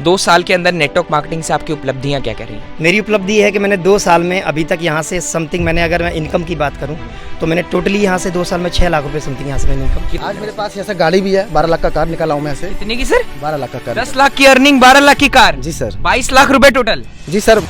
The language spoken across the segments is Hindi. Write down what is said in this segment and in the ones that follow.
2 साल के अंदर नेटवर्क मार्केटिंग से आपकी उपलब्धियां क्या कह रही हैं? मेरी उपलब्धि है कि मैंने 2 साल में अभी तक यहाँ से समथिंग मैंने अगर मैं इनकम की बात करूँ तो मैंने टोटली यहाँ से 2 साल में 6 लाख रुपए समथिंग यहाँ से मैंने इनकम की। आज मेरे पास ऐसा गाड़ी भी है, 12 लाख का कार निकाला हूँ मैं ऐसे। कितने की सर? 12 लाख का कार। 10 लाख की अर्निंग, 12 लाख की कार। जी सर। 22 लाख रुपए टोटल। जी सर।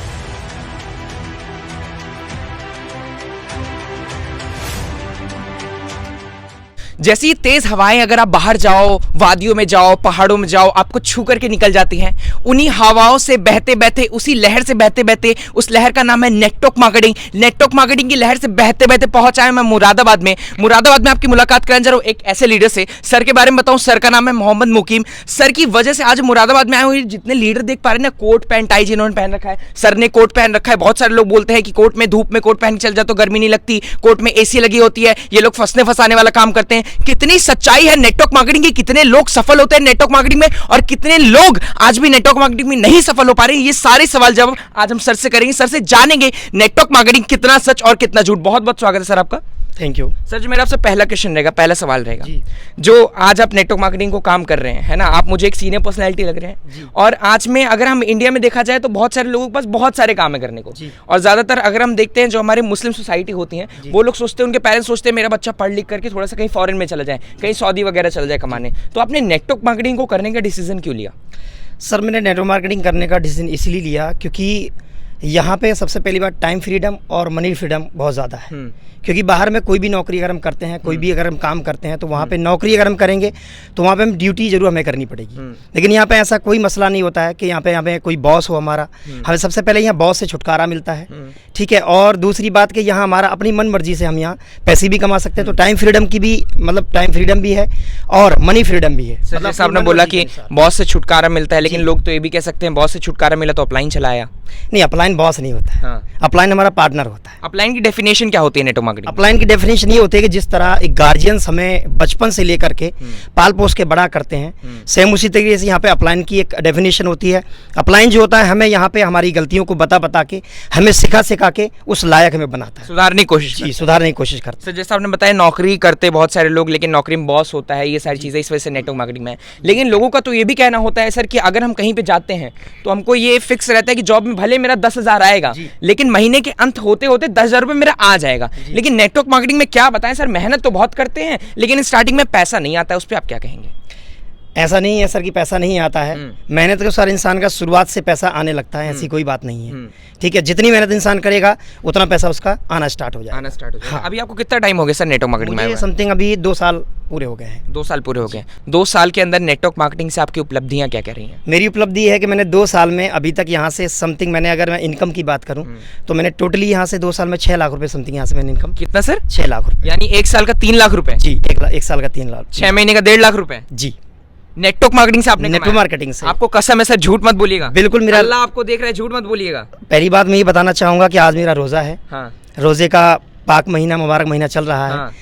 जैसी तेज हवाएं अगर आप बाहर जाओ, वादियों में जाओ, पहाड़ों में जाओ, आपको छू करके निकल जाती हैं। उन्हीं हवाओं से बहते बहते, उसी लहर से बहते बहते, उस लहर का नाम है नेटवर्क मार्केटिंग। नेटवर्क मार्केटिंग की लहर से बहते बहते पहुंचा है मैं मुरादाबाद में। मुरादाबाद में आपकी मुलाकात कराने जा रहा हूं एक ऐसे लीडर से। सर के बारे में बताऊं, सर का नाम है मोहम्मद मुकीम। सर की वजह से आज मुरादाबाद में आए हुए जितने लीडर देख पा रहे हैं ना, कोट पैंट टाई जिन्होंने पहन रखा है, सर ने कोट पहन रखा है। बहुत सारे लोग बोलते हैं कि कोट में धूप में कोट पहन के चल जाए तो गर्मी नहीं लगती, कोट में एसी लगी होती है, ये लोग फंसने फंसाने वाला काम करते हैं। कितनी सच्चाई है नेटवर्क मार्केटिंग की, कितने लोग सफल होते हैं नेटवर्क मार्केटिंग में और कितने लोग आज भी नेटवर्क मार्केटिंग में नहीं सफल हो पा रहे हैं, ये सारे सवाल जवाब आज हम सर से करेंगे। सर से जानेंगे नेटवर्क मार्केटिंग कितना सच और कितना झूठ। बहुत बहुत स्वागत है सर आपका। थैंक यू सर, जो मेरा आपसे पहला क्वेश्चन रहेगा, पहला सवाल रहेगा, जो आज आप नेटवर्क मार्केटिंग को काम कर रहे हैं, है ना, आप मुझे एक सीनियर पर्सनैलिटी लग रहे हैं और आज में अगर हम इंडिया में देखा जाए तो बहुत सारे लोगों के पास बहुत सारे काम है करने को। और ज्यादातर अगर हम देखते हैं जो हमारे मुस्लिम सोसाइटी होती है, वो लोग सोचते हैं, उनके पेरेंट्स सोचते हैं मेरा बच्चा पढ़ लिख करके थोड़ा सा कहीं फॉरेन में चला जाए, कहीं सऊदी वगैरह चला जाए कमाने। तो आपने नेटवर्क मार्केटिंग को करने का डिसीजन क्यों लिया? सर, मैंने नेटवर्क मार्केटिंग करने का डिसीजन इसलिए लिया क्योंकि यहाँ पे सबसे पहली बात टाइम फ्रीडम और मनी फ्रीडम बहुत ज़्यादा है। क्योंकि बाहर में कोई भी नौकरी अगर हम करते हैं, कोई भी अगर हम काम करते हैं तो वहाँ पे नौकरी अगर हम करेंगे तो वहाँ पे हम ड्यूटी जरूर हमें करनी पड़ेगी। लेकिन यहाँ पे ऐसा कोई मसला नहीं होता है कि यहाँ पे कोई बॉस हो हमारा। हमें सबसे पहले यहाँ बॉस से छुटकारा मिलता है, ठीक है। और दूसरी बात कि यहाँ हमारा अपनी मन मर्जी से हम यहाँ पैसे भी कमा सकते हैं। तो टाइम फ्रीडम की भी मतलब टाइम फ्रीडम भी है और मनी फ्रीडम भी है। मतलब जैसे आपने बोला कि बॉस से छुटकारा मिलता है, लेकिन लोग तो ये भी कह सकते हैं बॉस से छुटकारा मिला तो अपलाइन चलाया। नहीं, अपलाइन बॉस नहीं होता है, अपलाइन हमारा पार्टनर होता है। अपलाइन की डेफिनेशन क्या होती है नेटवर्क मार्केटिंग? अपलाइन की डेफिनेशन ये होती है कि जिस तरह एक गार्जियंस हमें बचपन से लेकर के पाल पोस के बड़ा करते हैं, सेम उसी तरीके से यहाँ पे अपलाइन की एक डेफिनेशन होती है। अपलाइन जो होता है हमें यहाँ पे हमारी गलतियों को बता के हमें सिखा के उस लायक हमें बनाता है, सुधारने की कोशिश। जी, सुधारने की कोशिश करता है। सर, जैसा आपने बताया नौकरी करते बहुत सारे लोग, लेकिन नौकरी में बॉस होता है, ये सारी चीज़ें इस वजह से नेटवर्क मार्केटिंग में है। लेकिन लोगों का तो ये भी कहना होता है सर कि अगर हम कहीं पे जाते हैं तो हमको ये फिक्स रहता है कि जॉब में भले मेरा 10,000 आएगा, लेकिन महीने के अंत होते होते 10,000 रुपये मेरा आ जाएगा। लेकिन नेटवर्क मार्केटिंग में क्या बताएं सर, मेहनत तो बहुत करते हैं लेकिन स्टार्टिंग में पैसा नहीं आता है, उस पर आप क्या कहेंगे? ऐसा नहीं है सर कि पैसा नहीं आता है। मेहनत के साथ इंसान का शुरुआत से पैसा आने लगता है, ऐसी कोई बात नहीं है, ठीक है। जितनी मेहनत इंसान करेगा उतना पैसा उसका आना स्टार्ट हो जाएगा। हाँ। अभी आपको कितना टाइम हो गया सर नेटवर्क मार्केटिंग में? समथिंग अभी 2 साल पूरे हो गए हैं। 2 साल पूरे हो गए। 2 साल के अंदर नेटवर्क मार्केटिंग से आपकी उपलब्धियां क्या कह रही हैं? मेरी उपलब्धि है कि मैंने 2 साल में अभी तक यहाँ से समथिंग मैंने अगर मैं इनकम की बात करूँ तो मैंने टोटली यहाँ से 2 साल में 6 लाख रुपए समथिंग यहाँ से मैंने इनकम। कितना सर? 6 लाख रुपए। यानी 1 साल का 3 लाख रुपए? जी, 1 साल का 3 लाख। 6 महीने का 1.5 लाख रुपए? जी, नेटवर्क मार्केटिंग से आपने नेटवर्क मार्केटिंग से। आपको कसम है सर, झूठ मत बोलिएगा। बिल्कुल, मेरा अल्लाह आपको देख रहा है, झूठ मत बोलिएगा। पहली बात मैं ये बताना चाहूँगा कि आज मेरा रोज़ा है। हाँ। रोज़े का पाक महीना, मुबारक महीना चल रहा है। हाँ।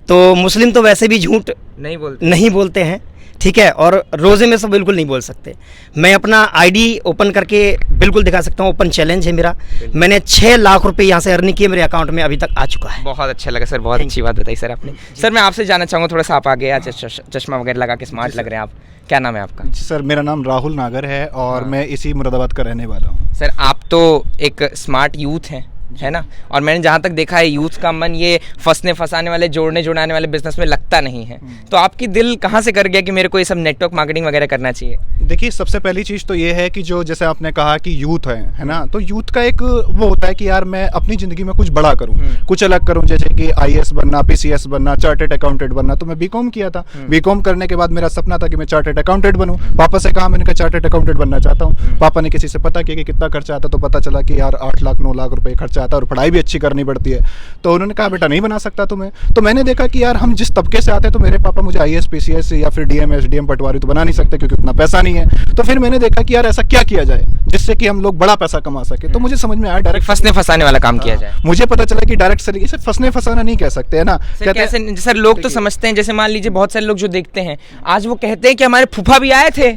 तो मुस्लिम तो वैसे भी झूठ नहीं बोलते हैं, ठीक है। और रोज़े में सब बिल्कुल नहीं बोल सकते। मैं अपना आईडी ओपन करके बिल्कुल दिखा सकता हूँ, ओपन चैलेंज है मेरा। मैंने 6 लाख रुपए यहाँ से अर्निंग किए, मेरे अकाउंट में अभी तक आ चुका है। बहुत अच्छा लगा सर, बहुत अच्छी बात बताई सर आपने। सर, मैं आपसे जानना चाहूँगा, थोड़ा सा आप आगे आज चश्मा वगैरह लगा के स्मार्ट लग रहे हैं आप, क्या नाम है आपका? जी सर, मेरा नाम राहुल नागर है और मैं इसी मुरादाबाद का रहने वाला हूँ। सर, आप तो एक स्मार्ट यूथ हैं, है ना, और मैंने जहाँ तक देखा है यूथ का मन ये फंसने फंसाने वाले, जोड़ने जुड़ाने वाले बिजनेस में लगता नहीं है। तो आपकी दिल कहाँ से कर गया कि मेरे को ये सब नेटवर्क मार्केटिंग वगैरह करना चाहिए? देखिए, सबसे पहली चीज़ तो ये है कि जो जैसे आपने कहा कि यूथ है ना, तो यूथ का एक वो होता है कि यार मैं अपनी ज़िंदगी में कुछ बड़ा करूँ, कुछ अलग करूँ, जैसे कि IAS बनना, PCS बनना, चार्टेड अकाउंटेंट बनना। तो मैं BCom किया था। BCom करने के बाद मेरा सपना था कि मैं चार्टेड अकाउंटेंट बनूँ। पापा से कहा, मैंने कहा चार्टेड अकाउंटेंट बनना चाहता हूँ। पापा ने किसी से पता किया कि कितना खर्चा आता, तो पता चला कि यार 8 लाख 9 लाख रुपये खर्चा आता और पढ़ाई भी अच्छी करनी पड़ती है। तो उन्होंने कहा बेटा नहीं बना सकता तुम्हें। तो मैंने देखा कि यार हम जिस तबके से आते हैं, तो मेरे पापा मुझे IAS PCS या फिर DM SDM पटवारी तो बना नहीं सकते क्योंकि उतना पैसा नहीं है। तो फिर मैंने देखा कि यार ऐसा क्या किया जाए जिससे कि हम लोग बड़ा पैसा कमा सके। तो मुझे समझ में आया डायरेक्ट फंसने फंसाने वाला काम किया जाए। मुझे पता चला कि डायरेक्ट तरीके से फंसने फंसाना नहीं कह सकते, है ना। कैसे सर, लोग तो समझते हैं, जैसे मान लीजिए बहुत सारे लोग जो देखते हैं आज वो कहते हैं कि हमारे फूफा भी आए थे,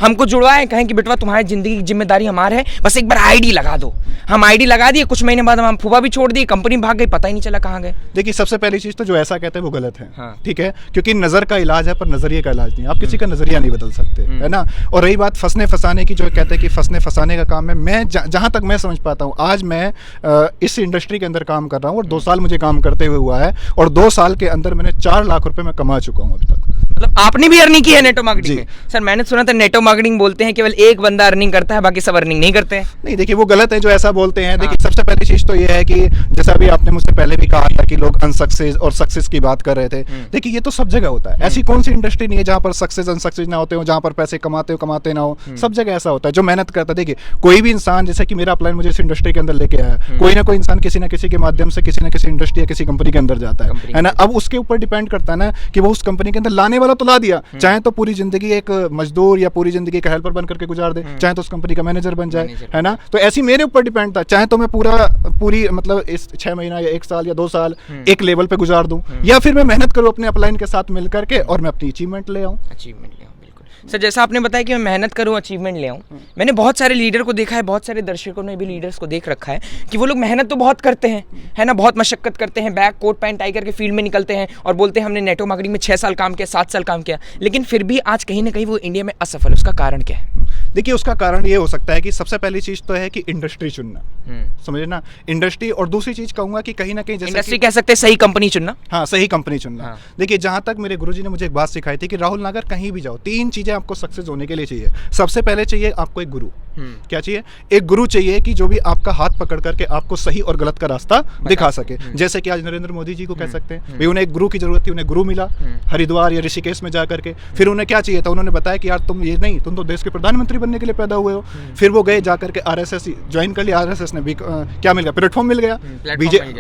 हमको जुड़वाए, कहें कि बेटवा तुम्हारी जिंदगी की जिम्मेदारी हमारे है, बस एक बार आईडी लगा दो। हम आईडी लगा दिए, कुछ महीने बाद हम फूफा भी छोड़ दिए, कंपनी भाग गई, पता ही नहीं चला कहाँ गए। देखिए सबसे पहली चीज तो जो ऐसा कहते हैं वो गलत है, हाँ। ठीक है, क्योंकि नजर का इलाज है पर नजरिए का इलाज नहीं। आप किसी का नजरिया नहीं बदल सकते, है ना। और रही बात फंसने फंसाने की, जो कहते हैं कि फंसने फंसाने का काम है, मैं जहां तक मैं समझ पाता हूं, आज मैं इस इंडस्ट्री के अंदर काम कर रहा हूं और 2 साल मुझे काम करते हुए हुआ है, और 2 साल के अंदर मैंने 4 लाख रुपए मैं कमा चुका हूं अभी तक। मतलब आपने भी अर्निंग की है नेटो मार्केटिंग में? सर मैंने सुना था नेटो मार्केटिंग बोलते हैं केवल एक बंदा अर्निंग करता है, बाकी सब अर्निंग नहीं करते हैं। नहीं, देखिए वो गलत है जो ऐसा बोलते हैं। देखिए सबसे पहली चीज तो ये है कि जैसा भी आपने मुझसे पहले भी कहा था कि लोग अनसक्सेस और सक्सेस की बात कर रहे थे। देखिए ये तो सब जगह होता है, ऐसी कौन सी इंडस्ट्री नहीं है जहाँ पर सक्सेस अनसक्सेस ना होते हो, जहाँ पर पैसे कमाते ना हो, सब जगह ऐसा होता है। जो मेहनत करता है, देखिए कोई भी इंसान, जैसे कि मेरा अपलाइन मुझे इस इंडस्ट्री के अंदर लेके आया, कोई ना कोई इंसान किसी ना किसी के माध्यम से किसी ना किसी इंडस्ट्री या किसी कंपनी के अंदर जाता है ना। अब उसके ऊपर डिपेंड करता है ना कि वो उस कंपनी के अंदर लाने वाला तो ला दिया, चाहे तो पूरी जिंदगी एक मजदूर या पूरी जिंदगी एक हेल्पर बन करके गुजार दे, चाहे तो उस कंपनी का मैनेजर बन जाए, है ना। तो ऐसी मेरे ऊपर डिपेंड था, चाहे तो मैं पूरी मतलब इस 6 महीना या 1 साल या 2 साल एक लेवल पे गुजार दूं, या फिर मैं मेहनत करूं अपने अपलाइन के साथ मिल करके और मैं अपनी अचीवमेंट ले आऊं। सर जैसा आपने बताया कि मैं मेहनत करूं, अचीवमेंट ले आऊं, मैंने बहुत सारे लीडर को देखा है, बहुत सारे दर्शकों ने भी लीडर्स को देख रखा है कि वो लोग मेहनत तो बहुत करते हैं, है ना, बहुत मशक्कत करते हैं, बैग कोट पैंट टाई करके फील्ड में निकलते हैं और बोलते हैं हमने नेटो मार्केटिंग में 6 साल काम किया, 7 साल काम किया, लेकिन फिर भी आज कहीं ना कहीं वो इंडिया में असफल। उसका कारण क्या है? देखिए उसका कारण ये हो सकता है कि सबसे पहली चीज तो है कि इंडस्ट्री चुनना, समझे ना, इंडस्ट्री। और दूसरी चीज कहूंगा कि कहीं ना कहीं जैसे इंडस्ट्री कह सकते हैं सही कंपनी चुनना। हाँ, सही कंपनी चुनना। हाँ। देखिए जहां तक मेरे गुरुजी ने मुझे एक बात सिखाई थी कि राहुल नागर कहीं भी जाओ, 3 चीजें आपको सक्सेस होने के लिए चाहिए। सबसे पहले चाहिए आपको एक गुरु। क्या चाहिए? एक गुरु चाहिए कि जो भी आपका हाथ पकड़ करके आपको सही और गलत का रास्ता दिखा सके। जैसे कि आज नरेंद्र मोदी जी को कह सकते हैं, भाई उन्हें एक गुरु की जरूरत थी, उन्हें गुरु मिला हरिद्वार या ऋषिकेश में जाकर के। फिर उन्हें क्या चाहिए था? उन्होंने बताया कि यार तुम ये नहीं, तुम तो देश के प्रधानमंत्री बनने के लिए पैदा हुए हो। फिर वो गए जाकर के आरएसएस ज्वाइन कर लिया, आरएसएस ने भी क्या मिल गया? प्लेटफॉर्म मिल गया,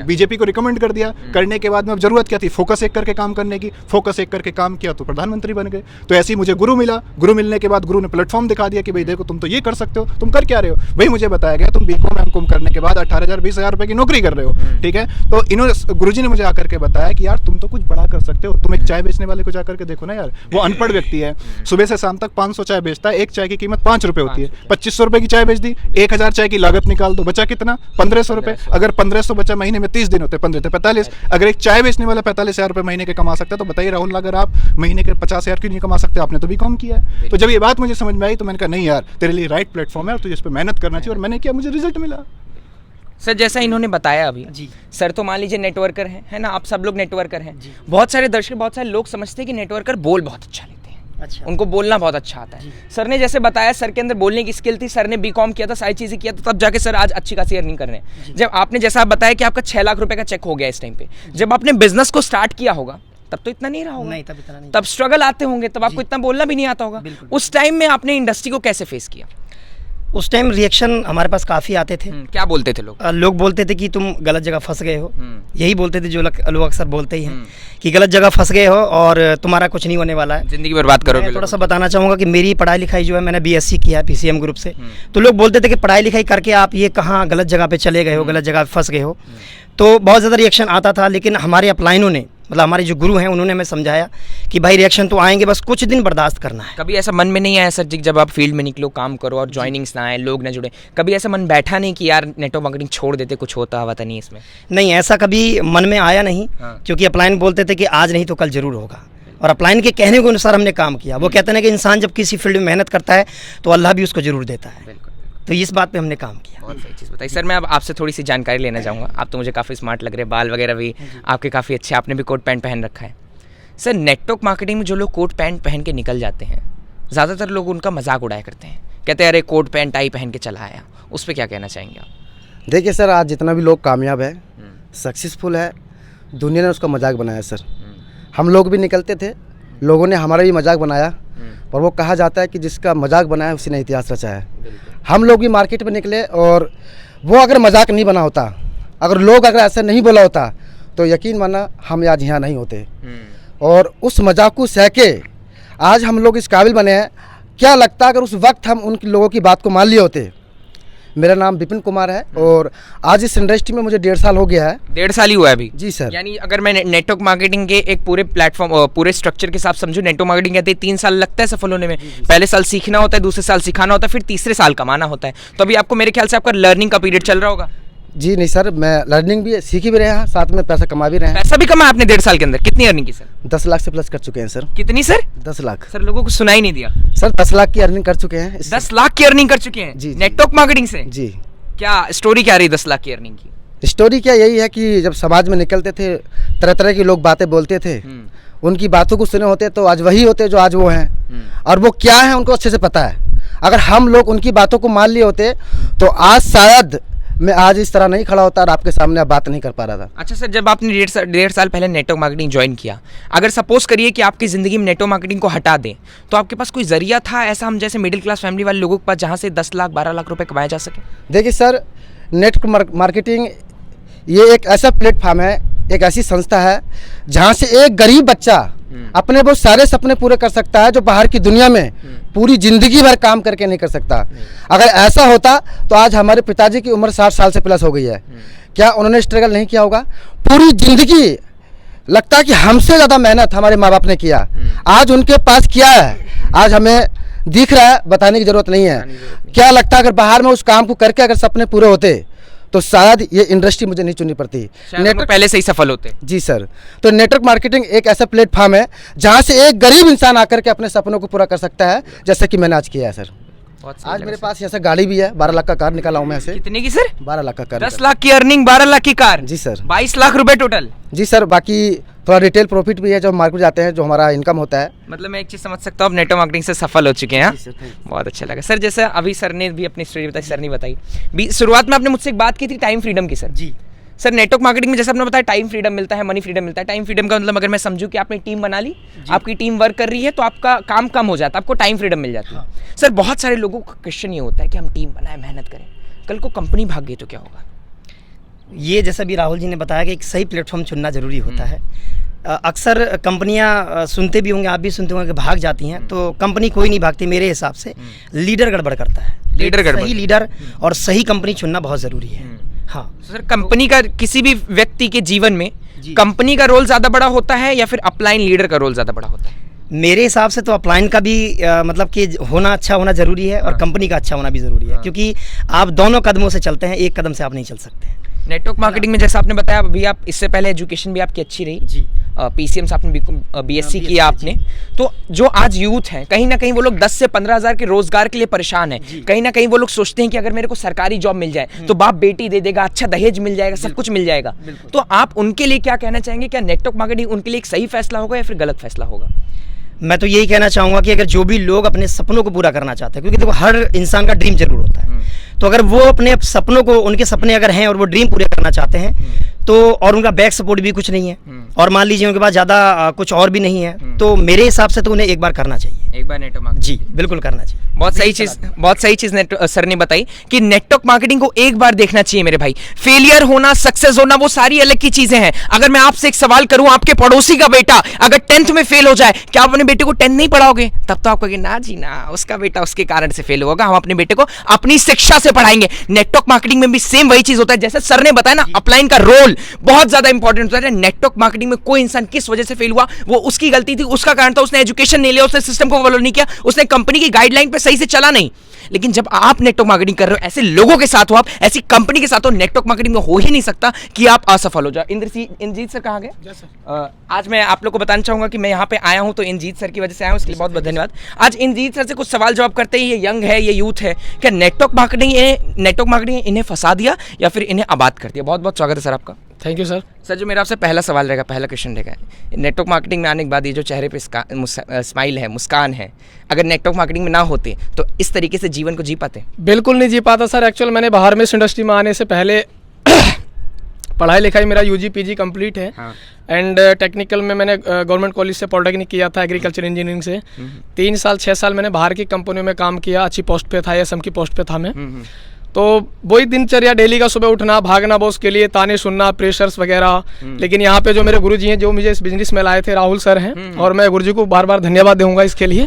बीजेपी को रिकमेंड कर दिया। करने के बाद में अब जरूरत क्या थी? फोकस एक करके काम करने की। फोकस एक करके काम किया तो प्रधानमंत्री बन गए। तो ऐसे ही मुझे गुरु मिला। गुरु मिलने के बाद गुरु ने प्लेटफॉर्म दिखा दिया कि भाई देखो तुम तो ये कर सकते हो, तुम कर क्या रहे हो? भाई मुझे बताया गया तुम बीकॉम एमकॉम करने के बाद 18,000 20,000 रुपए की नौकरी कर रहे हो, ठीक है। तो इन्होंने गुरुजी ने मुझे आकर के बताया कि यार तुम तो कुछ बड़ा कर सकते हो। तुम एक चाय बेचने वाले को जाकर के देखो ना यार, वो अनपढ़ व्यक्ति है, सुबह से शाम तक 500 चाय बेचता है, एक चाय की कीमत 5 रुपए होती है। 2500 रुपए की चाय बेच दी, 1000 चाय की लागत निकाल दो, बचा कितना? 1500 रुपए। अगर 1500 बचा, महीने में 30 दिन होते, 15 × 45। अगर एक चाय बेचने वाला 45,000 रुपए महीने के कमा सकता है, तो बताइए राहुल अगर आप महीने के 50,000 क्यों नहीं कमा सकते? आपने तो बीकॉम किया है। तो जब ये बात मुझे समझ में आई तो मैंने कहा नहीं यार, तेरे लिए राइट प्लेटफॉर्म है और तुझे इस पर मेहनत करना चाहिए। और मैंने किया, मुझे रिजल्ट मिला। सर जैसा इन्होंने बताया अभी जी। सर तो मान लीजिए नेटवर्कर हैं, है ना, आप सब लोग नेटवर्कर हैं। बहुत सारे दर्शक, बहुत सारे लोग समझते हैं कि नेटवर्कर बोल बहुत अच्छा लेते हैं। अच्छा। उनको बोलना बहुत अच्छा आता है। सर ने जैसे बताया सर के अंदर बोलने की स्किल थी, सर ने बीकॉम किया था, सारी चीज़ें किया था, तब जाके सर आज अच्छी खासी अर्निंग कर रहे हैं। जब आपने जैसा बताया कि आपका 6 लाख रुपए का चेक हो गया इस टाइम पे, जब आपने बिजनेस को स्टार्ट किया होगा तब तो इतना नहीं रहा होगा। नहीं, तब इतना नहीं। तब स्ट्रगल आते होंगे, तब आपको इतना बोलना भी नहीं आता होगा। उस टाइम में आपने इंडस्ट्री को कैसे फेस किया? उस टाइम रिएक्शन हमारे पास काफ़ी आते थे। क्या बोलते थे लोग? लोग बोलते थे कि तुम गलत जगह फंस गए हो। यही बोलते थे जो लोग अक्सर बोलते ही हैं कि गलत जगह फंस गए हो और तुम्हारा कुछ नहीं होने वाला है, जिंदगी बर्बाद करोगे। मैं थोड़ा सा बताना चाहूँगा कि मेरी पढ़ाई लिखाई जो है, मैंने बीएससी किया है पीसीएम ग्रुप से। तो लोग बोलते थे कि पढ़ाई लिखाई करके आप ये कहाँ गलत जगह पे चले गए हो, गलत जगह पे फंस गए हो। तो बहुत ज़्यादा रिएक्शन आता था, लेकिन हमारे अपलाइनों ने, मतलब हमारे जो गुरु हैं, उन्होंने हमें समझाया कि भाई रिएक्शन तो आएंगे, बस कुछ दिन बर्दाश्त करना है। कभी ऐसा मन में नहीं आया सर जी, जब आप फील्ड में निकलो, काम करो और जॉइनिंग्स ना आए, लोग ना जुड़े, कभी ऐसा मन बैठा नहीं कि यार नेटवर्क मार्केटिंग छोड़ देते, कुछ होता हुआ नहीं इसमें? नहीं, ऐसा कभी मन में आया नहीं। क्योंकि अपलाइन बोलते थे कि आज नहीं तो कल जरूर होगा, और अपलाइन के कहने के अनुसार हमने काम किया। वो कहते हैं कि इंसान जब किसी फील्ड में मेहनत करता है तो अल्लाह भी उसको जरूर देता है। तो इस बात पे हमने काम किया। बहुत सही चीज़ बताई सर। मैं अब आपसे थोड़ी सी जानकारी लेना चाहूँगा। आप तो मुझे काफ़ी स्मार्ट लग रहे हैं, बाल वगैरह भी आपके काफ़ी अच्छे, आपने भी कोट पैंट पहन रखा है। सर नेटवर्क मार्केटिंग में जो लोग कोट पैंट पहन के निकल जाते हैं, ज़्यादातर लोग उनका मजाक उड़ाया करते हैं, कहते हैं अरे कोट पैंट टाई पहन के चला आया। उस पर क्या कहना चाहेंगे आप? देखिए सर, आज जितना भी लोग कामयाब है, सक्सेसफुल है, दुनिया ने उसका मजाक बनाया सर। हम लोग भी निकलते थे, लोगों ने हमारा भी मजाक बनाया, और वो कहा जाता है कि जिसका मजाक बनाया उसी ने इतिहास रचा है। हम लोग भी मार्केट में निकले, और वो अगर मजाक नहीं बना होता, अगर लोग अगर ऐसा नहीं बोला होता, तो यकीन माना हम आज यहाँ नहीं होते। और उस मजाक को सह के आज हम लोग इस काबिल बने हैं। क्या लगता अगर उस वक्त हम उन लोगों की बात को मान लिए होते मेरा नाम विपिन कुमार है और आज इस इंडस्ट्री में मुझे 1.5 साल हो गया है। 1.5 साल ही हुआ है अभी? जी सर। यानी अगर मैं नेटवर्क मार्केटिंग के एक पूरे प्लेटफॉर्म पूरे स्ट्रक्चर के साथ समझूं, नेटवर्क मार्केटिंग कहते हैं 3 साल लगता है सफल होने में। पहले साल सीखना होता है, दूसरे साल सिखाना होता है, फिर तीसरे साल कमाना होता है। तो अभी आपको मेरे ख्याल से आपका लर्निंग का पीरियड चल रहा होगा। जी नहीं सर, मैं लर्निंग भी सीखी भी रहे हैं, साथ में पैसा कमा भी रहे हैं। पैसा भी कमाया आपने 1.5 साल के अंदर? कितनी अर्निंग की सर? 10 लाख से प्लस कर चुके हैं सर। कितनी सर? 10 लाख सर लोगों को सुनाई नहीं दिया सर। 10 लाख की अर्निंग कर चुके हैं। 10 लाख की अर्निंग कर चुके हैं जी, जी। नेटवर्क मार्केटिंग से? जी। क्या स्टोरी क्या रही 10 लाख की अर्निंग की? स्टोरी क्या यही है कि जब समाज में निकलते थे, तरह तरह के लोग बातें बोलते थे, उनकी बातों को सुने होते तो आज वही होते जो आज वो हैं, और वो क्या है उनको अच्छे से पता है। अगर हम लोग उनकी बातों को मान लिए होते तो आज शायद मैं आज इस तरह नहीं खड़ा होता और आपके सामने अब बात नहीं कर पा रहा था। अच्छा सर, जब आपने 1.5 साल पहले नेटवर्क मार्केटिंग ज्वाइन किया, अगर सपोज करिए कि आपकी ज़िंदगी में नेटवर्क मार्केटिंग को हटा दें, तो आपके पास कोई जरिया था ऐसा, हम जैसे मिडिल क्लास फैमिली वाले लोगों के पास, जहाँ से 10 लाख 12 लाख रुपए कमाया जा सके? देखिए सर, नेटवर्क मार्केटिंग ये एक ऐसा प्लेटफॉर्म है, एक ऐसी संस्था है जहाँ से एक गरीब बच्चा अपने बहुत सारे सपने पूरे कर सकता है जो बाहर की दुनिया में पूरी ज़िंदगी भर काम करके नहीं कर सकता। अगर ऐसा होता तो आज हमारे पिताजी की उम्र 60 साल से प्लस हो गई है। क्या उन्होंने स्ट्रगल नहीं किया होगा? पूरी ज़िंदगी लगता है कि हमसे ज़्यादा मेहनत हमारे माँ बाप ने किया, आज उनके पास क्या है आज हमें दिख रहा है, बताने की ज़रूरत नहीं है। क्या लगता है अगर बाहर में उस काम को करके अगर सपने पूरे होते तो शायद ये इंडस्ट्री मुझे नहीं चुननी पड़ती। नेटवर्क पहले से ही सफल होते। जी सर। तो नेटवर्क मार्केटिंग एक ऐसा प्लेटफॉर्म है जहां से एक गरीब इंसान आकर के अपने सपनों को पूरा कर सकता है, जैसे कि मैंने आज किया है सर। आज मेरे पास ऐसा गाड़ी भी है, 12 लाख का कार निकाला हूँ मैं ऐसे। कितने की सर? 12 लाख का कार। 10 लाख की अर्निंग, 12 लाख की कार। जी सर। 22 लाख रुपए टोटल। जी सर। बाकी थोड़ा रिटेल प्रॉफिट भी है, जो मार्केट जाते हैं, जो हमारा इनकम होता है। मतलब मैं एक चीज़ समझ सकता हूँ, आप नेटवर्क मार्केटिंग से सफल हो चुके हैं। जी सर, thank you। बहुत अच्छा लगा सर। जैसे अभी सर ने भी अपनी स्टोरी बताई, सर ने बताई शुरुआत में आपने मुझसे एक बात की थी टाइम फ्रीडम की सर। जी सर, नेटवर्क मार्केटिंग में जैसे आपने बताया टाइम फ्रीडम मिलता है, मनी फ्रीडम मिलता है। टाइम फ्रीडम का मतलब अगर मैं समझूं कि आपने टीम बना ली, आपकी टीम वर्क कर रही है, तो आपका काम कम हो जाता है, आपको टाइम फ्रीडम मिल जाती है। सर, बहुत सारे लोगों का क्वेश्चन ये होता है कि हम टीम बनाए, मेहनत करें, कल को कंपनी भाग गई तो क्या होगा? ये जैसा भी राहुल जी ने बताया कि एक सही प्लेटफॉर्म चुनना ज़रूरी होता है। अक्सर कंपनियां सुनते भी होंगे, आप भी सुनते होंगे कि भाग जाती हैं, तो कंपनी कोई नहीं भागती मेरे हिसाब से। लीडर गड़बड़ करता है। लीडर गड़बड़। सही लीडर और सही कंपनी चुनना बहुत ज़रूरी है। हाँ सर, कंपनी का किसी भी व्यक्ति के जीवन में कंपनी का रोल ज़्यादा बड़ा होता है या फिर अपलाइन लीडर का रोल ज़्यादा बड़ा होता है? मेरे हिसाब से तो अपलाइन का भी मतलब कि होना अच्छा होना ज़रूरी है और कंपनी का अच्छा होना भी ज़रूरी है, क्योंकि आप दोनों कदमों से चलते हैं, एक कदम से आप नहीं चल सकते। नेटवर्क मार्केटिंग में जैसा आपने बताया, अभी आप इससे पहले एजुकेशन भी आपकी अच्छी रही जी। पीसीएम से आपने बीएससी किया आपने, तो जो आज यूथ हैं कहीं ना कहीं वो लोग 10 से 15 हज़ार के रोजगार के लिए परेशान हैं। कहीं ना कहीं वो लोग सोचते हैं कि अगर मेरे को सरकारी जॉब मिल जाए तो बाप बेटी दे देगा, अच्छा दहेज मिल जाएगा, सब कुछ मिल जाएगा। तो आप उनके लिए क्या कहना चाहेंगे? क्या नेटवर्क मार्केटिंग उनके लिए एक सही फैसला होगा या फिर गलत फैसला होगा? मैं तो यही कहना चाहूँगा कि अगर जो भी लोग अपने सपनों को पूरा करना चाहते हैं, क्योंकि देखो हर इंसान का ड्रीम जरूर होता है, तो अगर वो अपने सपनों को, उनके सपने अगर हैं और वो ड्रीम पूरे करना चाहते हैं, तो और उनका बैक सपोर्ट भी कुछ नहीं है, और मान लीजिए उनके पास ज़्यादा कुछ और भी नहीं है, तो मेरे हिसाब से तो उन्हें एक बार करना चाहिए। एक बार नेटवर्क मार्केटिंग, जी बिल्कुल करना चाहिए। बहुत सही चीज सर ने बताई कि नेटवर्क मार्केटिंग को एक बार देखना चाहिए मेरे भाई। फेलियर होना, सक्सेस होना, वो सारी अलग की चीजें हैं। अगर मैं आपसे एक सवाल करूं, आपके पड़ोसी का बेटा अगर 10th में फेल हो जाए, क्या आप अपने बेटे को 10 नहीं पढ़ाओगे? तब तो आप कहोगे ना जी ना, उसका बेटा उसके कारण से फेल होगा, हम अपने बेटे को अपनी शिक्षा से पढ़ाएंगे। नेटवर्क मार्केटिंग में भी सेम वही चीज होता है। जैसे सर ने बताया ना, अपलाइन का रोल बहुत ज्यादा इंपॉर्टेंट होता है। नेटवर्क मार्केटिंग में कोई इंसान किस वजह से फेल हुआ, वो उसकी गलती थी, उसका कारण था, उसने एजुकेशन नहीं लिया, उसने सिस्टम को फॉलो नहीं किया, उसने कंपनी की गाइडलाइन पे सही से चला नहीं। लेकिन जब आप नेटवर्क मार्केटिंग कर रहे हो, ऐसे लोगों के साथ हो, आप ऐसी कंपनी के साथ हो, नेटवर्क मार्केटिंग में हो ही नहीं सकता कि आप असफल हो जाओ। इंद्रजीत सर कहाँ गए? आज मैं आप लोग को बताना चाहूंगा कि मैं यहाँ पे आया हूँ तो इंद्रजीत सर की वजह से आया हूँ, इसके लिए बहुत बहुत धन्यवाद। आज इंद्रजीत सर से कुछ सवाल जवाब करते ही, ये यंग है, ये यूथ है, क्या नेटवर्क मार्केटिंग इन्हें फंसा दिया या फिर इन्हें आबाद कर दिया? बहुत बहुत स्वागत है सर आपका। Thank you sir. सर, जो मेरा आपसे पहला सवाल रहेगा, पहला क्वेश्चन रहेगा, नेटवर्क मार्केटिंग में आने के बाद ये जो चेहरे पे स्माइल है, मुस्कान है, अगर नेटवर्क मार्केटिंग में ना होते तो इस तरीके से जीवन को जी पाते? बिल्कुल नहीं जी पाता सर। एक्चुअल मैंने बाहर में इस इंडस्ट्री में आने से पहले पढ़ाई लिखाई मेरा यूजी पीजी कंप्लीट है। हाँ। एंड टेक्निकल में मैंने गवर्नमेंट कॉलेज से पॉलिटेक्निक किया था, एग्रीकल्चर इंजीनियरिंग से। 3 साल 6 साल मैंने बाहर की कंपनियों में काम किया, अच्छी पोस्ट पे था, एसएम की पोस्ट पे था मैं। तो वही दिनचर्या डेली का, सुबह उठना, भागना बॉस के लिए, ताने सुनना, प्रेशर्स वगैरह। लेकिन यहाँ पे जो मेरे गुरुजी हैं, जो मुझे इस बिजनेस में लाए थे, राहुल सर हैं, और मैं गुरुजी को बार बार धन्यवाद दूंगा इसके लिए।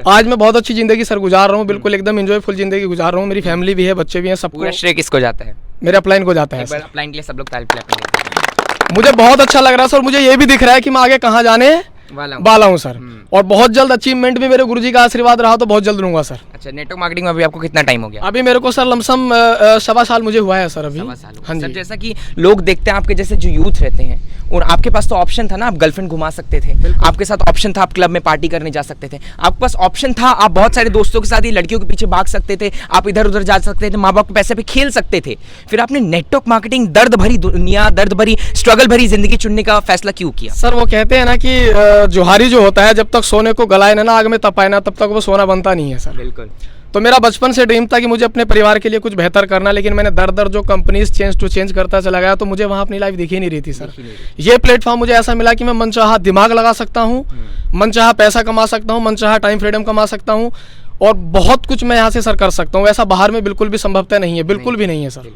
आज मैं बहुत अच्छी जिंदगी सर गुजार रहा हूँ, बिल्कुल एकदम एंजॉयफुल जिंदगी गुजार रहा हूँ। मेरी फैमिली भी है, बच्चे भी हैं, सबको। पूरा श्रेय किसको जाता है? मेरे अपलाइन को जाता है एक बार सर। अपलाइन के लिए सब लोग तारीफ करेंगे। मुझे बहुत अच्छा लग रहा है सर, मुझे ये भी दिख रहा है कि मैं आगे कहाँ जाने वाला हूँ सर, और बहुत जल्द अचीवमेंट भी मेरे गुरुजी का आशीर्वाद रहा तो बहुत जल्द लूंगा सर। अच्छा, नेटवर्क मार्केटिंग में अभी आपको कितना टाइम हो गया? अभी मेरे को सर लमसम 1.25 साल मुझे हुआ है सर अभी। 1.25 साल। हाँ सर जी। जैसा कि लोग देखते हैं आपके जैसे जो यूथ रहते हैं, और आपके पास तो ऑप्शन था ना, आप गर्लफ्रेंड घुमा सकते थे, आपके साथ ऑप्शन था आप क्लब में पार्टी करने जा सकते थे, आपके पास ऑप्शन था आप बहुत सारे दोस्तों के साथ ही लड़कियों के पीछे भाग सकते थे, आप इधर उधर जा सकते थे, माँ बाप के पैसे पे खेल सकते थे। फिर आपने नेटवर्क मार्केटिंग, दर्द भरी दुनिया, दर्द भरी स्ट्रगल भरी जिंदगी चुनने का फैसला क्यों किया? सर वो कहते हैं ना कि जोहारी जो होता है, जब तक सोने को गलाए ना आग में तपाए ना, तब तक वो सोना बनता नहीं है सर। बिल्कुल। तो मेरा बचपन से ड्रीम था कि मुझे अपने परिवार के लिए कुछ बेहतर करना, लेकिन मैंने दर दर जो कंपनीज चेंज टू चेंज करता चला गया, तो मुझे वहाँ अपनी लाइफ दिख ही नहीं रही थी सर। ये प्लेटफॉर्म मुझे ऐसा मिला कि मैं मनचाहा दिमाग लगा सकता हूँ, मनचाहा पैसा कमा सकता हूँ, मनचाहा टाइम फ्रीडम कमा सकता हूँ, और बहुत कुछ मैं यहाँ से सर कर सकता हूँ। ऐसा बाहर में बिल्कुल भी संभवतः नहीं है, बिल्कुल भी नहीं है सर।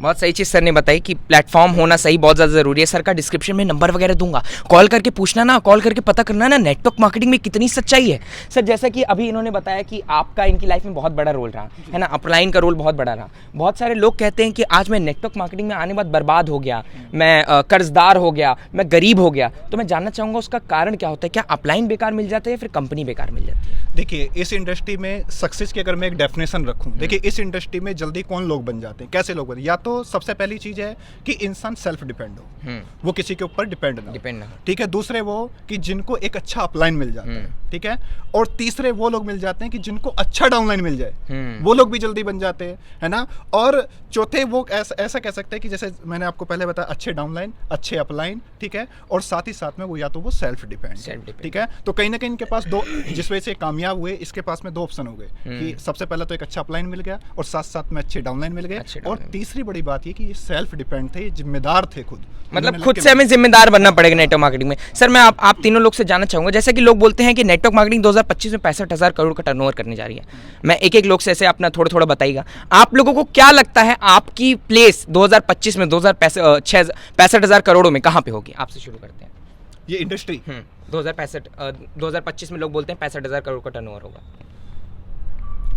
बहुत सही चीज़ सर ने बताई कि प्लेटफॉर्म होना सही बहुत ज़्यादा ज़रूरी है। सर का डिस्क्रिप्शन में नंबर वगैरह दूंगा, कॉल करके पूछना ना, कॉल करके पता करना ना नेटवर्क मार्केटिंग में कितनी सच्चाई है। सर जैसा कि अभी इन्होंने बताया कि आपका इनकी लाइफ में बहुत बड़ा रोल रहा है ना, अपलाइन का रोल बहुत बड़ा रहा। बहुत सारे लोग कहते हैं कि आज मैं नेटवर्क मार्केटिंग में आने बाद बर्बाद हो गया, मैं कर्जदार हो गया, मैं गरीब हो गया। तो मैं जानना चाहूँगा उसका कारण क्या होता है? क्या अपलाइन बेकार मिल जाता है या फिर कंपनी बेकार मिल जाती है? देखिए, इस इंडस्ट्री में सक्सेस की अगर मैं एक डेफिनेशन रखूं, देखिए इस इंडस्ट्री में जल्दी कौन लोग बन जाते हैं, कैसे लोग बनते हैं? या तो सबसे पहली चीज है कि इंसान सेल्फ डिपेंड हो, वो किसी के ऊपर डिपेंड ना हो। ठीक है। दूसरे वो कि जिनको एक अच्छा अपलाइन मिल जाता है, ठीक है। और तीसरे वो लोग मिल जाते हैं कि जिनको अच्छा डाउनलाइन मिल जाए, वो लोग भी जल्दी बन जाते हैं, है ना। और चौथे वो ऐसा कह सकते हैं कि जैसे मैंने आपको पहले बताया, अच्छे डाउनलाइन, अच्छे अपलाइन, ठीक है। और साथ ही साथ में वो या तो वो सेल्फ डिपेंड, ठीक है। तो कहीं ना कहीं इनके पास दो, जिस वजह से कामयाब हुए, इसके पास में दो ऑप्शन हो गए कि सबसे पहला तो एक अच्छा अपलाइन मिल गया और साथ साथ में अच्छे डाउनलाइन मिल गए। और तीसरी बड़ी बात ये कि ये सेल्फ डिपेंड थे, जिम्मेदार थे खुद, मतलब खुद से हमें जिम्मेदार बनना पड़ेगा नेटवर्क मार्केटिंग में। सर मैं आप तीनों लोग से जानना चाहूंगा, जैसे कि लोग बोलते हैं कि नेटवर्क मार्केटिंग 2025 में 65,000 करोड़ का टर्नओवर करने जा रही है। मैं एक एक लोग से ऐसे अपना थोड़ा थोड़ा बताइएगा, आप लोगों को क्या लगता है आपकी प्लेस 2025 में 65,000 करोड़ों में कहाँ पे होगी? आपसे शुरू करते हैं। ये इंडस्ट्री 2025 में लोग बोलते हैं 65,000 करोड़ का टर्नओवर होगा,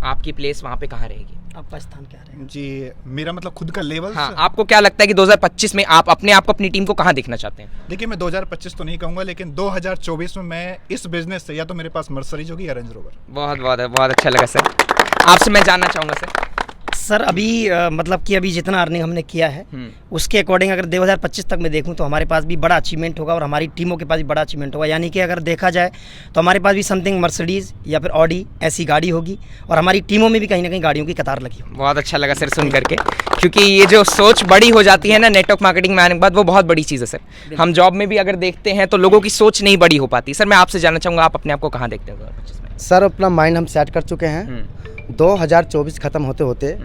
आपकी प्लेस वहाँ पे कहाँ रहेगी? आपका स्थान क्या रहेगा? जी, मेरा मतलब खुद का लेवल। हाँ, आपको क्या लगता है कि 2025 में आप अपने आप को, अपनी टीम को कहाँ देखना चाहते हैं? देखिए, मैं 2025 तो नहीं कहूँगा, लेकिन 2024 में मैं इस बिजनेस से या तो मेरे पास मर्सरीज होगी या रेंज रोवर। बहुत अच्छा लगा सर। आपसे मैं जानना चाहूँगा सर अभी मतलब कि अभी जितना अर्निंग हमने किया है उसके अकॉर्डिंग अगर 2025 तक मैं देखूं तो हमारे पास भी बड़ा अचीवमेंट होगा और हमारी टीमों के पास भी बड़ा अचीवमेंट होगा। यानी कि अगर देखा जाए तो हमारे पास भी समथिंग मर्सिडीज़ या फिर ऑडी ऐसी गाड़ी होगी और हमारी टीमों में भी कहीं ना कहीं गाड़ियों की कतार लगी होगी। बहुत अच्छा लगा सर सुन करके, क्योंकि ये जो सोच बड़ी हो जाती है ना नेटवर्क मार्केटिंग में आने के बाद, वो बहुत बड़ी चीज़ है सर। हम जॉब में भी अगर देखते हैं तो लोगों की सोच नहीं बड़ी हो पाती। सर मैं आपसे जानना चाहूँगा, आप अपने आप को कहाँ देखते हैं 2025 में? सर अपना माइंड हम सेट कर चुके हैं। 2024 ख़त्म होते होते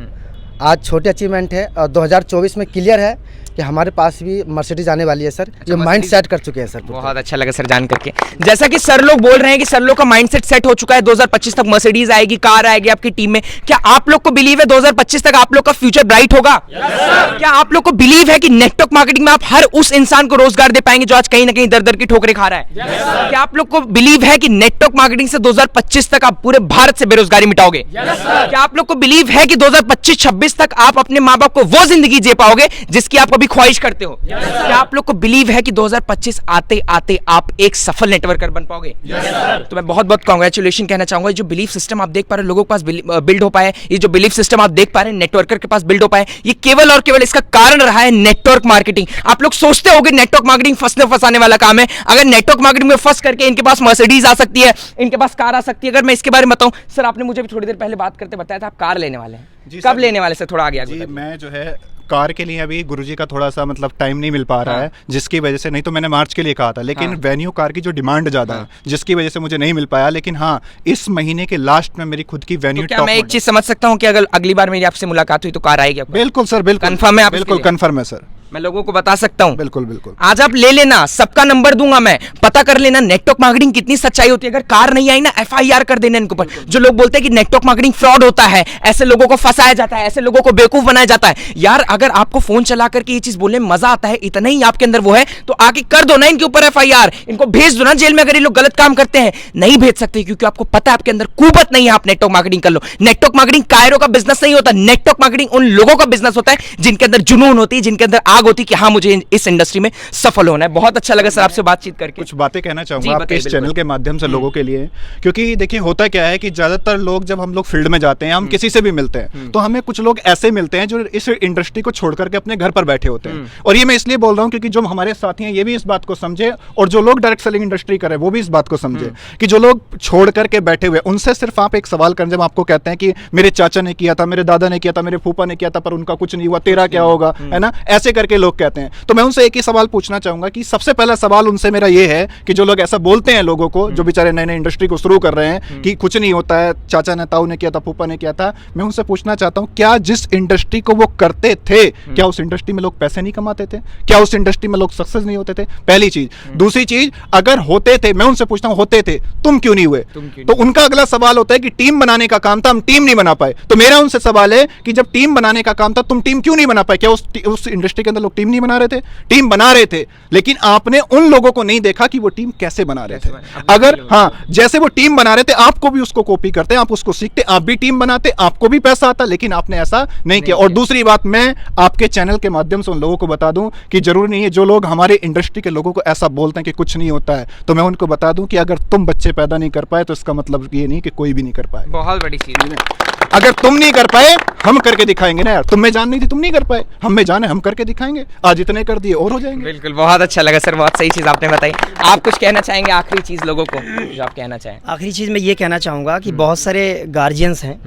आज छोटे अचीवमेंट है और 2024 में क्लियर है कि हमारे पास भी मर्सिडीज आने वाली है सर। ये माइंड सेट कर चुके हैं सर। बहुत अच्छा लगा सर जान करके। जैसा कि सर लोग बोल रहे हैं कि सर लोग का माइंडसेट सेट हो चुका है, 2025 तक मर्सिडीज आएगी, कार आएगी आपकी टीम में। क्या आप लोग को बिलीव है 2025 तक आप लोग का फ्यूचर ब्राइट होगा? क्या आप लोग को बिलीव है कि नेटवर्क मार्केटिंग में आप हर उस इंसान को रोजगार दे पाएंगे जो आज कहीं ना कहीं दर दर की ठोकरें खा रहा है? क्या आप लोग को बिलीव है कि नेटवर्क मार्केटिंग से 2025 तक आप पूरे भारत से बेरोजगारी मिटाओगे? क्या आप लोग को बिलीव है कि 2025-26 तक आप अपने माँ बाप को वो जिंदगी जी पाओगे जिसकी आप कभी ख्वाहिश करते हो? क्या आप लोग को बिलीव है कि 2025 आते आते आप एक सफल नेटवर्कर बन पाओगे? तो मैं बहुत बहुत कांग्रेचुलेशन कहना चाहूंगा। ये जो बिलीफ सिस्टम आप देख पा रहे हैं लोगों के पास बिल्ड हो पाए, ये जो बिलीफ सिस्टम आप देख पा रहे हैं नेटवर्कर के पास बिल्ड हो पाए, ये केवल और केवल इसका कारण रहा है नेटवर्क मार्केटिंग। आप लोग सोचते होंगे नेटवर्क मार्केटिंग फंसाने वाला काम है। अगर नेटवर्क मार्केटिंग में फंस करके इनके पास मर्सिडीज आ सकती है, इनके पास कार आ सकती है। अगर मैं इसके बारे में बताऊं, सर आपने मुझे भी थोड़ी देर पहले बात करते बताया था आप कार लेने वाले हैं, कब लेने वाले सर? थोड़ा आगे जी, मैं जो है कार के लिए अभी गुरुजी का थोड़ा सा मतलब टाइम नहीं मिल पा रहा है, जिसकी वजह से, नहीं तो मैंने मार्च के लिए कहा था, लेकिन वेन्यू कार की जो डिमांड ज़्यादा है जिसकी वजह से मुझे नहीं मिल पाया। लेकिन हाँ, इस महीने के लास्ट में मेरी खुद की वेन्यू। तो क्या मैं एक चीज समझ सकता हूँ कि अगर अगली बार मेरी आपसे मुलाकात हुई तो कार आएगी? बिल्कुल सर, बिल्कुल कंफर्म है? आप बिल्कुल कंफर्म है सर। मैं लोगों को बता सकता हूँ। बिल्कुल बिल्कुल। आज आप ले लेना, सबका नंबर दूंगा मैं, पता कर लेना नेटवर्क मार्केटिंग कितनी सच्चाई होती है। अगर कार नहीं आई ना, FIR कर देना इनके ऊपर। जो लोग बोलते हैं कि नेटवर्क मार्केटिंग फ्रॉड होता है, ऐसे लोगों को फंसाया जाता है, ऐसे लोगों को बेवकूफ बनाया जाता है, यार अगर आपको फोन चला करके ये चीज बोलने में मजा आता है, इतना ही आपके अंदर वो है, तो आके कर दो ना इनके ऊपर FIR, इनको भेज दो ना जेल में अगर ये लोग गलत काम करते हैं। नहीं भेज सकते क्योंकि आपको पता है आपके अंदर कुवत नहीं है, आप नेटवर्क मार्केटिंग कर लो। नेटवर्क मार्केटिंग कायरों का बिजनेस नहीं होता, नेटवर्क मार्केटिंग उन लोगों का बिजनेस होता है जिनके अंदर जुनून होती है, जिनके अंदर आग होती है कि हाँ मुझे इस इंडस्ट्री में सफल होना है। बहुत अच्छा लगा सर आपसे बातचीत करके। कुछ बातें कहना जी, चाहूंगा आपके इस बताइए, चैनल के माध्यम से लोगों के लिए, क्योंकि देखिए होता क्या है कि ज्यादातर लोग जब हम लोग फील्ड में जाते हैं, हम किसी से भी मिलते हैं, तो हमें कुछ लोग ऐसे मिलते हैं जो इस इंडस्ट्री को छोड़ करके अपने घर पर बैठे होते हैं। और ये मैं इसलिए बोल रहा हूँ क्योंकि जो हमारे साथी हैं ये भी इस बात को समझे, और जो लोग डायरेक्ट सेलिंग इंडस्ट्री कर रहे हैं वो भी इस बात को समझे कि जो लोग छोड़ करके बैठे हुए, उनसे सिर्फ आप एक सवाल करें, जब आपको कहते हैं कि मेरे चाचा ने किया था, मेरे दादा ने किया था, मेरे फूफा ने किया था, पर उनका कुछ नहीं हुआ, तेरा क्या होगा, है ना, ऐसे करके लोग कहते हैं। तो मैं उनसे एक ही सवाल पूछना चाहूंगा कि सबसे पहला सवाल उनसे मेरा ये है कि जो लोग ऐसा बोलते हैं लोगों को, जो बेचारे नए नए इंडस्ट्री को शुरू कर रहे हैं कि कुछ नहीं होता है, चाचा ने, ताऊ ने किया था, फूफा ने किया था, मैं उनसे पूछना चाहता हूं क्या जिस इंडस्ट्री को वो करते थे, क्या उस इंडस्ट्री में लोग पैसे नहीं कमाते थे? क्या उस इंडस्ट्री में लोग सक्सेस नहीं होते थे? पहली चीज। दूसरी चीज, अगर होते थे, मैं उनसे पूछता हूं होते थे, तुम क्यों नहीं हुए? तो उनका अगला सवाल होता है कि टीम बनाने का काम था, हम टीम नहीं बना पाए। तो मेरा उनसे सवाल है कि जब टीम बनाने का काम था, तुम टीम क्यों नहीं बना पाए? क्या उस इंडस्ट्री के अंदर लोग टीम नहीं बना रहे थे? टीम बना रहे थे, लेकिन आपने उन लोगों को नहीं देखा कि वो टीम कैसे बना रहे थे। अगर हाँ, जैसे वो टीम बना रहे थे, आपको भी उसको कॉपी करते, आप उसको सीखते, आप भी टीम बनाते, आपको भी पैसा आता, लेकिन आपने ऐसा नहीं किया। और दूसरी बात, मैं आपके चैनल के माध्यम से उन लोगों को बता दूं कि जरूरी नहीं है जो लोग हमारे इंडस्ट्री के लोगों को ऐसा बोलते हैं कि कुछ नहीं होता है, तो मैं उनको बता दूं कि अगर तुम बच्चे पैदा नहीं कर पाए तो इसका मतलब ये नहीं कि कोई भी नहीं कर पाए। बहुत बड़ी चीज है। अगर तुम नहीं कर पाए, हम करके दिखाएंगे ना यार। तुम में जान नहीं थी, तुम नहीं कर पाए, हम में जान है, हम करके दिखाएंगे। आज इतने कर दिए और हो जाएंगे। बिल्कुल, बहुत अच्छा लगा सर, बहुत सही चीज आपने बताई। आप कुछ कहना चाहेंगे आखिरी चीज लोगों को, जो आप कहना चाहें? आखिरी चीज़ मैं ये कहना चाहूँगा कि बहुत सारे गार्जियंस हैं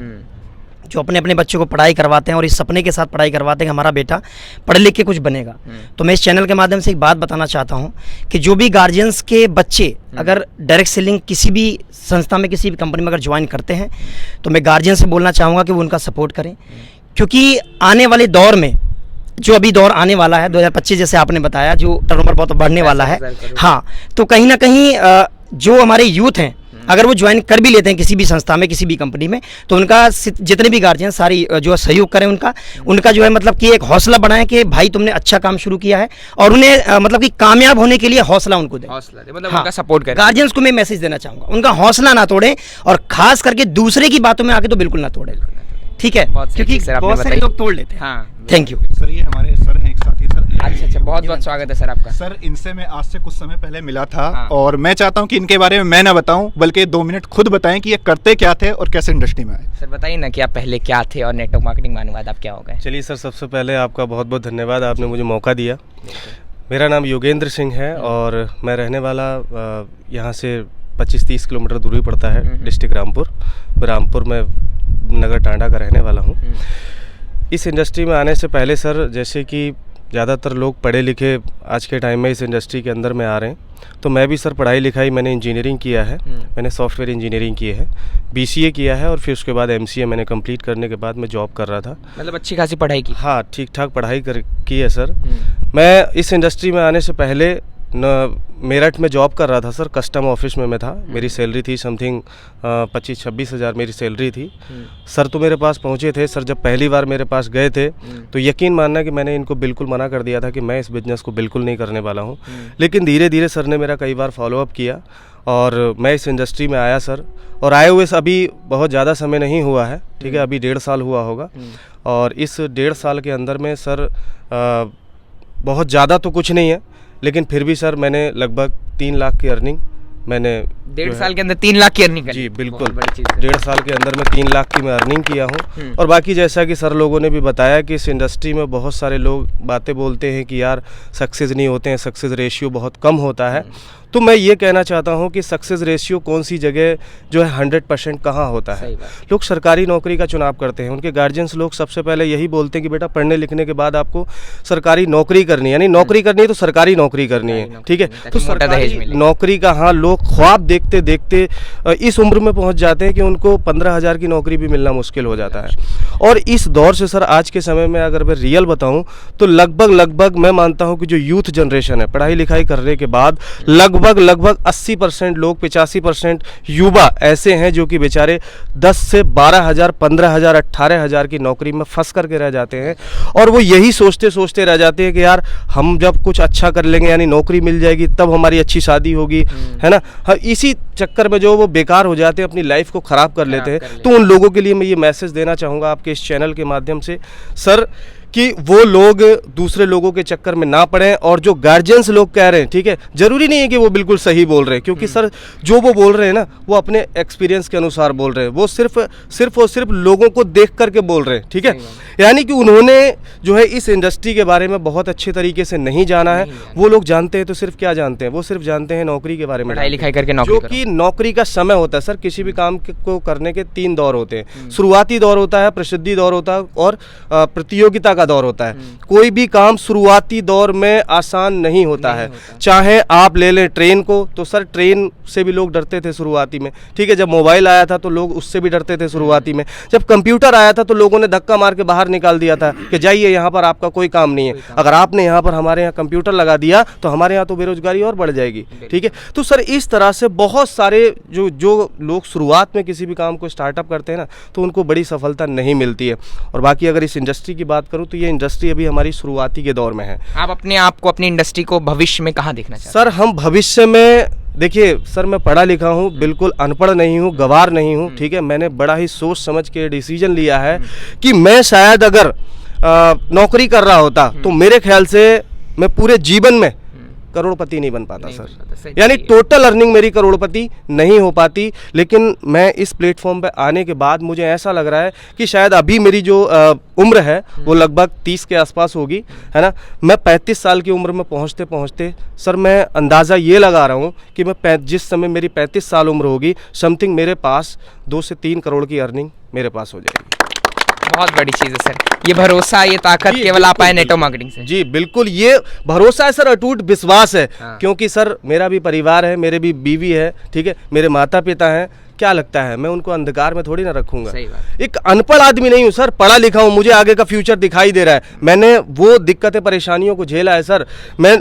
जो अपने अपने बच्चों को पढ़ाई करवाते हैं और इस सपने के साथ पढ़ाई करवाते हैं कि हमारा बेटा पढ़ लिख के कुछ बनेगा। तो मैं इस चैनल के माध्यम से एक बात बताना चाहता हूं कि जो भी गार्जियंस के बच्चे अगर डायरेक्ट सेलिंग किसी भी संस्था में, किसी भी कंपनी में अगर ज्वाइन करते हैं, तो मैं गार्जियन से बोलना चाहूँगा कि वो उनका सपोर्ट करें, क्योंकि आने वाले दौर में, जो अभी दौर आने वाला है 2025 जैसे आपने बताया, जो टर्नओवर बहुत बढ़ने वाला है, हाँ, तो कहीं ना कहीं जो हमारे यूथ हैं अगर वो ज्वाइन कर भी लेते हैं किसी भी संस्था में, किसी भी कंपनी में, तो उनका जितने भी गार्जियन सारी जो सहयोग करें, उनका जो है मतलब कि एक हौसला बढ़ाएं कि भाई तुमने अच्छा काम शुरू किया है, और उन्हें मतलब कि कामयाब होने के लिए हौसला उनको दें, मतलब हाँ, उनका सपोर्ट करें। गार्जियंस को मैं मैसेज देना चाहूँगा, उनका हौसला ना तोड़ें, और खास करके दूसरे की बातों में आके तो बिल्कुल ना तोड़ें, ठीक है, क्योंकि बहुत सारे लोग तोड़ लेते हैं। हाँ, थैंक यू सर। ये हमारे सर हैं, एक साथी सर। अच्छा, बहुत बहुत स्वागत है सर आपका। सर, इनसे मैं आज से कुछ समय पहले मिला था, और मैं चाहता हूं कि इनके बारे में मैं ना बताऊं, बल्कि 2 मिनट खुद बताएं कि ये करते क्या थे और कैसे इंडस्ट्री में आए। सर बताइए ना कि आप पहले क्या थे और नेटवर्क मार्केटिंग मानने के बाद आप क्या हो गए? चलिए सर, सबसे पहले आपका बहुत बहुत धन्यवाद, आपने मुझे मौका दिया। मेरा नाम योगेंद्र सिंह है और मैं रहने वाला यहाँ से 25-30 किलोमीटर दूरी पड़ता है, डिस्ट्रिक्ट रामपुर में नगर टांडा का रहने वाला हूँ। इस इंडस्ट्री में आने से पहले सर, जैसे कि ज़्यादातर लोग पढ़े लिखे आज के टाइम में इस इंडस्ट्री के अंदर में आ रहे हैं, तो मैं भी सर पढ़ाई लिखाई, मैंने इंजीनियरिंग किया है, मैंने सॉफ्टवेयर इंजीनियरिंग की है, BCA किया है, और फिर उसके बाद MCA मैंने कंप्लीट करने के बाद मैं जॉब कर रहा था। मतलब अच्छी खासी पढ़ाई की? हाँ, ठीक ठाक पढ़ाई की है सर। मैं इस इंडस्ट्री में आने से पहले मेरठ में जॉब कर रहा था सर, कस्टम ऑफिस में मैं था। मेरी सैलरी थी समथिंग 25-26 हज़ार मेरी सैलरी थी। सर तो मेरे पास पहुंचे थे सर, जब पहली बार मेरे पास गए थे तो यकीन मानना कि मैंने इनको बिल्कुल मना कर दिया था कि मैं इस बिज़नेस को बिल्कुल नहीं करने वाला हूं। लेकिन धीरे धीरे सर ने मेरा कई बार फॉलोअप किया और मैं इस इंडस्ट्री में आया सर, और आए हुए अभी बहुत ज़्यादा समय नहीं हुआ है, ठीक है, अभी 1.5 साल हुआ होगा। और इस 1.5 साल के अंदर में सर बहुत ज़्यादा तो कुछ नहीं है, लेकिन फिर भी सर मैंने लगभग 3 लाख की अर्निंग मैंने 1.5 साल के अंदर 3 लाख की अर्निंग जी बिल्कुल, 1.5 साल के अंदर मैं 3 लाख की मैं अर्निंग किया हूँ। और बाकी जैसा कि सर लोगों ने भी बताया कि इस इंडस्ट्री में बहुत सारे लोग बातें बोलते हैं कि यार सक्सेस नहीं होते हैं, सक्सेस रेशियो बहुत कम होता है। तो मैं ये कहना चाहता हूँ कि सक्सेस रेशियो कौन सी जगह जो है 100% कहाँ होता है। लोग सरकारी नौकरी का चुनाव करते हैं, उनके गार्जियंस लोग सबसे पहले यही बोलते हैं कि बेटा पढ़ने लिखने के बाद आपको सरकारी नौकरी करनी है, यानी नौकरी करनी है तो सरकारी नौकरी करनी है, ठीक है। तो सरकारी नौकरी का हाँ लोग ख्वाब देखते देखते इस उम्र में पहुँच जाते हैं कि उनको 15,000 की नौकरी भी मिलना मुश्किल हो जाता है। और इस दौर से सर आज के समय में अगर मैं रियल बताऊँ तो लगभग मैं मानता हूँ कि जो यूथ जनरेशन है पढ़ाई लिखाई करने के बाद लगभग 80% लोग 85% युवा ऐसे हैं जो कि बेचारे 10 से 12,000 15,000 18,000 की नौकरी में फंस करके रह जाते हैं। और वो यही सोचते रह जाते हैं कि यार हम जब कुछ अच्छा कर लेंगे यानी नौकरी मिल जाएगी तब हमारी अच्छी शादी होगी, है ना। हाँ, इसी चक्कर में जो वो बेकार हो जाते हैं, अपनी लाइफ को ख़राब कर लेते हैं। तो उन लोगों के लिए मैं ये मैसेज देना चाहूँगा आपके इस चैनल के माध्यम से सर कि वो लोग दूसरे लोगों के चक्कर में ना पड़ें। और जो गार्जियंस लोग कह रहे हैं, ठीक है, ज़रूरी नहीं है कि वो बिल्कुल सही बोल रहे हैं, क्योंकि सर जो वो बोल रहे हैं ना वो अपने एक्सपीरियंस के अनुसार बोल रहे हैं, वो सिर्फ लोगों को देख करके बोल रहे हैं, ठीक है। यानी कि उन्होंने जो है इस इंडस्ट्री के बारे में बहुत अच्छे तरीके से नहीं जाना है। वो लोग जानते हैं तो सिर्फ क्या जानते हैं, वो सिर्फ जानते हैं नौकरी के बारे में, पढ़ाई लिखाई करके नौकरी, जो कि नौकरी का समय होता है सर। किसी भी काम को करने के 3 दौर होते हैं, शुरुआती दौर होता है, प्रसिद्धि दौर होता है और प्रतियोगिता का दौर होता है। कोई भी काम शुरुआती दौर में आसान नहीं होता है। चाहे आप ले लें ट्रेन को, तो सर ट्रेन से भी लोग डरते थे शुरुआती में, ठीक है। जब मोबाइल आया था तो लोग उससे भी डरते थे शुरुआती में। जब कंप्यूटर आया था तो लोगों ने धक्का मार के बाहर निकाल दिया था कि जाइए यहाँ पर आपका कोई काम नहीं है। अगर आपने यहाँ पर हमारे यहाँ कंप्यूटर लगा दिया तो हमारे यहाँ तो बेरोजगारी और बढ़ जाएगी, ठीक है। तो सर इस तरह से बहुत सारे जो लोग शुरुआत में किसी भी काम को स्टार्टअप करते हैं ना तो उनको बड़ी सफलता नहीं मिलती है। और बाकी अगर इस इंडस्ट्री की बात करूँ तो ये इंडस्ट्री अभी हमारी शुरुआती के दौर में है। आप अपने आप को, अपनी इंडस्ट्री को भविष्य में कहाँ देखना चाहते हैं? सर हम भविष्य में, देखिए सर मैं पढ़ा लिखा हूँ, बिल्कुल अनपढ़ नहीं हूँ, गवार नहीं हूँ, ठीक है। मैंने बड़ा ही सोच समझ के डिसीजन लिया है कि मैं शायद अगर नौकरी कर रहा होता तो मेरे ख्याल से मैं पूरे जीवन में करोड़पति नहीं बन पाता सर, यानी टोटल अर्निंग मेरी करोड़पति नहीं हो पाती। लेकिन मैं इस प्लेटफॉर्म पे आने के बाद मुझे ऐसा लग रहा है कि शायद अभी मेरी जो उम्र है वो लगभग 30 के आसपास होगी, है ना। मैं 35 साल की उम्र में पहुंचते पहुंचते सर मैं अंदाज़ा ये लगा रहा हूँ कि मैं जिस समय मेरी 35 साल उम्र होगी समथिंग मेरे पास 2 से 3 करोड़ की अर्निंग मेरे पास हो जाएगी। बहुत बड़ी चीज़ है सर, ये भरोसा, ये ताकत केवल आप आए नेटवर्क मार्केटिंग से। जी बिल्कुल, ये भरोसा है सर, अटूट विश्वास है। क्योंकि सर मेरा भी परिवार है, मेरे भी बीवी है, ठीक है, मेरे माता पिता हैं। क्या लगता है मैं उनको अंधकार में थोड़ी ना रखूंगा। एक अनपढ़ आदमी नहीं हूँ सर, पढ़ा लिखा हूँ, मुझे आगे का फ्यूचर दिखाई दे रहा है। मैंने वो दिक्कतें परेशानियों को झेला है सर। मैं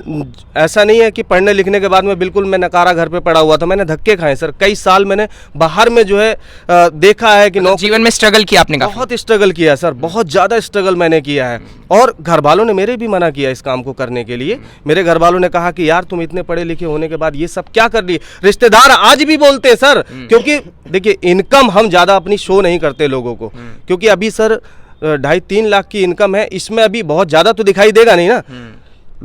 ऐसा नहीं है कि पढ़ने लिखने के बाद मैं बिल्कुल मैं नकारा घर पे पड़ा हुआ था, मैंने धक्के खाए सर। कई साल मैंने बाहर में जो है देखा है कि जीवन में स्ट्रगल किया आपने, बहुत स्ट्रगल किया सर, बहुत ज़्यादा स्ट्रगल मैंने किया है। और घर वालों ने मेरे भी मना किया इस काम को करने के लिए। मेरे घर वालों ने कहा कि यार तुम इतने पढ़े लिखे होने के बाद ये सब क्या कर रही है। रिश्तेदार आज भी बोलते हैं सर, क्योंकि देखिए इनकम हम ज़्यादा अपनी शो नहीं करते लोगों को, क्योंकि अभी सर 2.5-3 लाख की इनकम है, इसमें अभी बहुत ज़्यादा तो दिखाई देगा नहीं ना।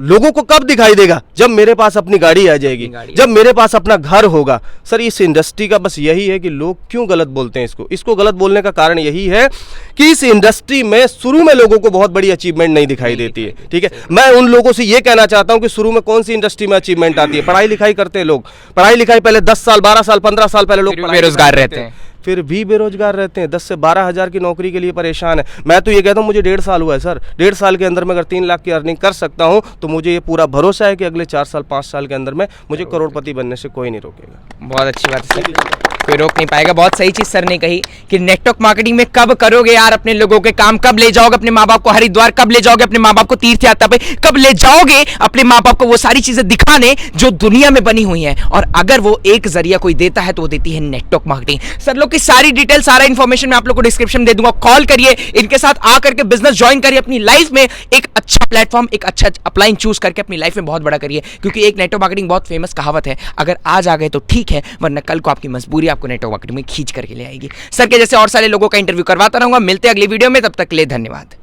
लोगों को कब दिखाई देगा? जब मेरे पास अपनी गाड़ी आ जाएगी, जब मेरे पास अपना घर होगा। सर इस इंडस्ट्री का बस यही है कि लोग क्यों गलत बोलते हैं इसको गलत बोलने का कारण यही है कि इस इंडस्ट्री में शुरू में लोगों को बहुत बड़ी अचीवमेंट नहीं दिखाई देती है, ठीक है। मैं उन लोगों से ये कहना चाहता हूं कि शुरू में कौन सी इंडस्ट्री में अचीवमेंट आती है? पढ़ाई लिखाई करते हैं लोग, पढ़ाई लिखाई पहले 10 साल 12 साल 15 साल पहले लोग बेरोजगार रहते हैं, फिर भी बेरोजगार रहते हैं, 10 से 12 हज़ार की नौकरी के लिए परेशान है। मैं तो ये कहता हूँ मुझे 1.5 साल हुआ है सर, 1.5 साल के अंदर मैं अगर 3 लाख की अर्निंग कर सकता हूँ तो मुझे ये पूरा भरोसा है कि अगले 4 साल 5 साल के अंदर में मुझे करोड़पति बनने से कोई नहीं रोकेगा। बहुत अच्छी बात है सर, कोई रोक नहीं पाएगा। बहुत सही चीज सर ने कही कि नेटवर्क मार्केटिंग में कब करोगे यार अपने लोगों के काम, कब ले जाओगे अपने माँ बाप को हरिद्वार, कब ले जाओगे अपने माँ बाप को तीर्थ यात्रा पे, कब ले जाओगे अपने माँ बाप को वो सारी चीजें दिखाने जो दुनिया में बनी हुई हैं। और अगर वो एक जरिया कोई देता है तो वो देती है नेटवर्क मार्केटिंग। सर लोग की सारी डिटेल, सारा इन्फॉर्मेशन मैं आप लोग को डिस्क्रिप्शन में दे दूंगा। कॉल करिए, इनके साथ आकर के बिजनेस ज्वाइन करिए, अपनी लाइफ में एक अच्छा प्लेटफॉर्म, एक अच्छा अपलाइन चूज करके अपनी लाइफ में बहुत बड़ा करिए। क्योंकि एक नेटवर्क मार्केटिंग बहुत फेमस कहावत है, अगर आज आ गए तो ठीक है, वरना कल को आपकी मजबूरी आपको नेटवर्क मार्केटिंग में खींच करके ले आएगी। सर के जैसे और सारे लोगों का इंटरव्यू करवाता रहूंगा। मिलते हैं अगली वीडियो में, तब तक के लिए धन्यवाद।